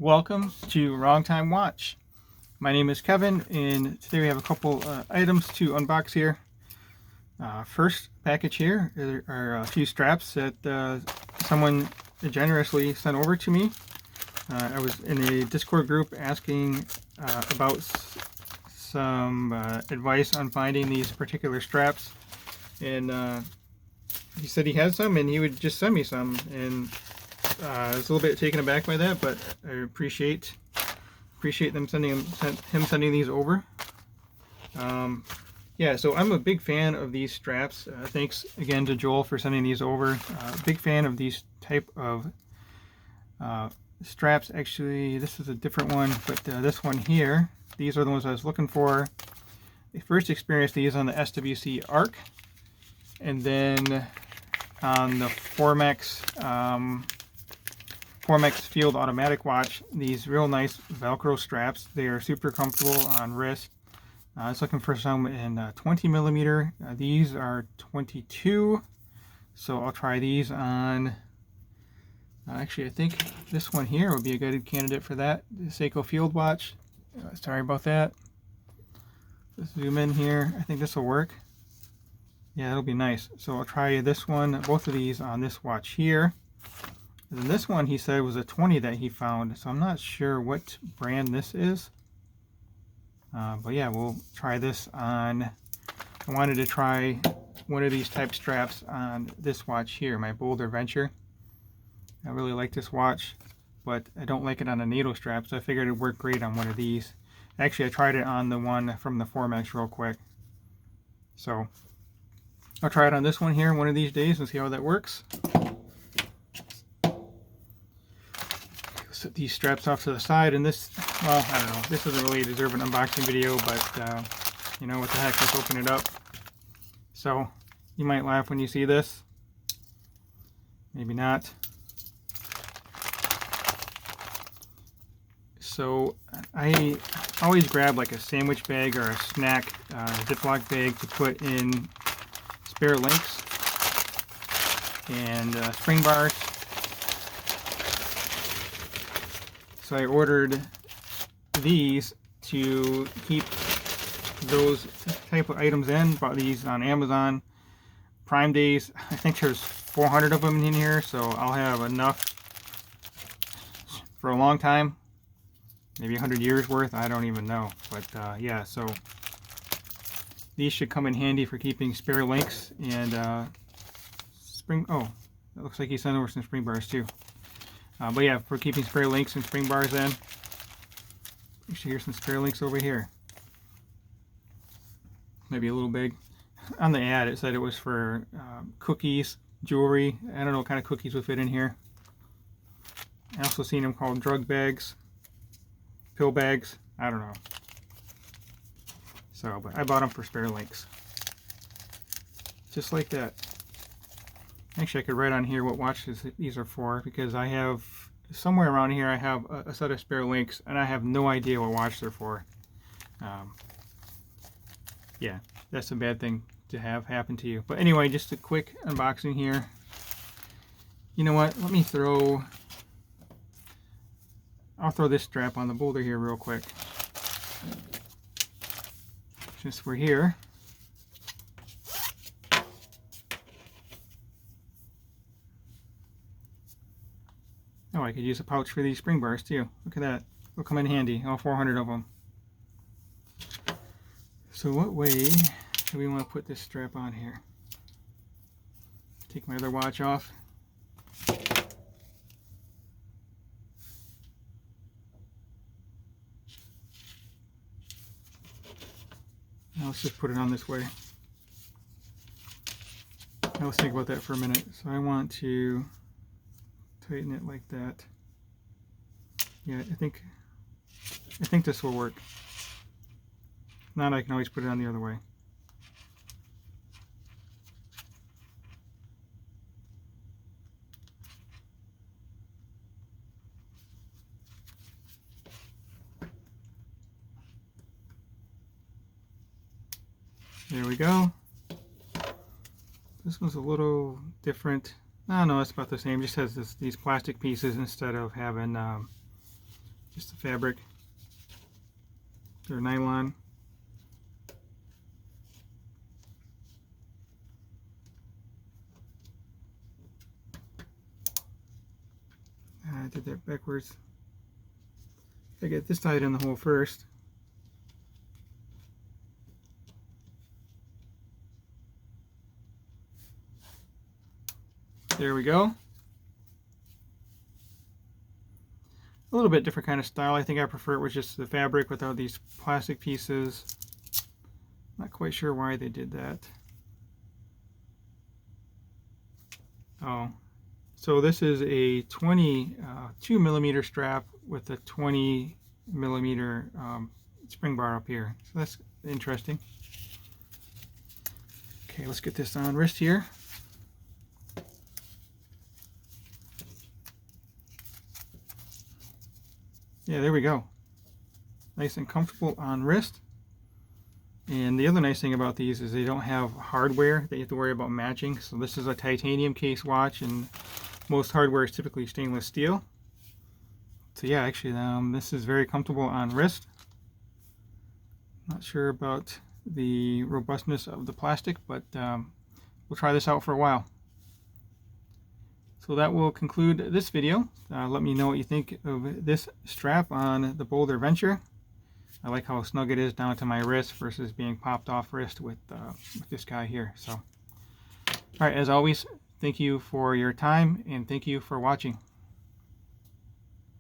Welcome to Wrong Time Watch. My name is Kevin, and today we have a couple items to unbox here. First package here are a few straps that someone generously sent over to me. I was in a Discord group asking about some advice on finding these particular straps, and he said he had some and he would just send me some, and I was a little bit taken aback by that, but I appreciate them sending these over. Yeah, so I'm a big fan of these straps. Thanks again to Joel for sending these over. Big fan of these type of straps. Actually, this is a different one, but this one here, these are the ones I was looking for. I first experienced these on the SWC Arc, and then on the Formex Field Automatic Watch, these real nice Velcro straps. They are super comfortable on wrist. I was looking for some in 20 millimeter. These are 22, so I'll try these on. Actually, I think this one here would be a good candidate for that. The Seiko Field Watch. Sorry about that. Let's zoom in here. I think this will work. Yeah, it'll be nice. So I'll try this one, both of these on this watch here. And then this one he said was a 20 that he found, so I'm not sure what brand this is. But yeah, we'll try this on. I wanted to try one of these type straps on this watch here, my Boulder Venture. I really like this watch, but I don't like it on a NATO strap, so I figured it'd work great on one of these. Actually, I tried it on the one from the Formex real quick. So I'll try it on this one here one of these days and see how that works. Set these straps off to the side, and this, well, I don't know, this doesn't really deserve an unboxing video, but you know what the heck, let's open it up. So you might laugh when you see this, maybe not. So I always grab like a sandwich bag or a snack Ziploc bag to put in spare links and spring bars. So I ordered these to keep those type of items in. Bought these on Amazon Prime Days. I think there's 400 of them in here, so I'll have enough for a long time. Maybe 100 years worth, I don't even know. But yeah, so these should come in handy for keeping spare links and oh, it looks like he sent over some spring bars too. But yeah, for keeping spare links and spring bars in. Actually, here's some spare links over here. Maybe a little big. On the ad, it said it was for cookies, jewelry. I don't know what kind of cookies would fit in here. I also seen them called drug bags, pill bags. I don't know. So, but I bought them for spare links. Just like that. Actually, I could write on here what watches these are for, because I have, somewhere around here, I have a set of spare links, and I have no idea what watch they're for. Yeah, that's a bad thing to have happen to you. But anyway, just a quick unboxing here. You know what? I'll throw this strap on the Boulder here real quick. Since we're here. Oh, I could use a pouch for these spring bars too. Look at that. They'll come in handy. All 400 of them. So what way do we want to put this strap on here? Take my other watch off. Now let's just put it on this way. Now let's think about that for a minute. So I want to tighten it like that. Yeah, I think this will work. Not, I can always put it on the other way. There we go. This one's a little different. Oh no, it's about the same. Just has these plastic pieces instead of having just the fabric. They're nylon. I did that backwards. I get this tied in the hole first. There we go. A little bit different kind of style. I think I prefer it with just the fabric without these plastic pieces. Not quite sure why they did that. Oh, so this is a 22 millimeter strap with a 20 millimeter spring bar up here. So that's interesting. Okay, let's get this on wrist here. Yeah, there we go. Nice and comfortable on wrist. And the other nice thing about these is they don't have hardware that you have to worry about matching. So this is a titanium case watch, and most hardware is typically stainless steel. So yeah, actually this is very comfortable on wrist. Not sure about the robustness of the plastic, but we'll try this out for a while. So that will conclude this video. Let me know what you think of this strap on the Boulder Venture. I like how snug it is down to my wrist versus being popped off wrist with this guy here. So, all right, as always, thank you for your time and thank you for watching.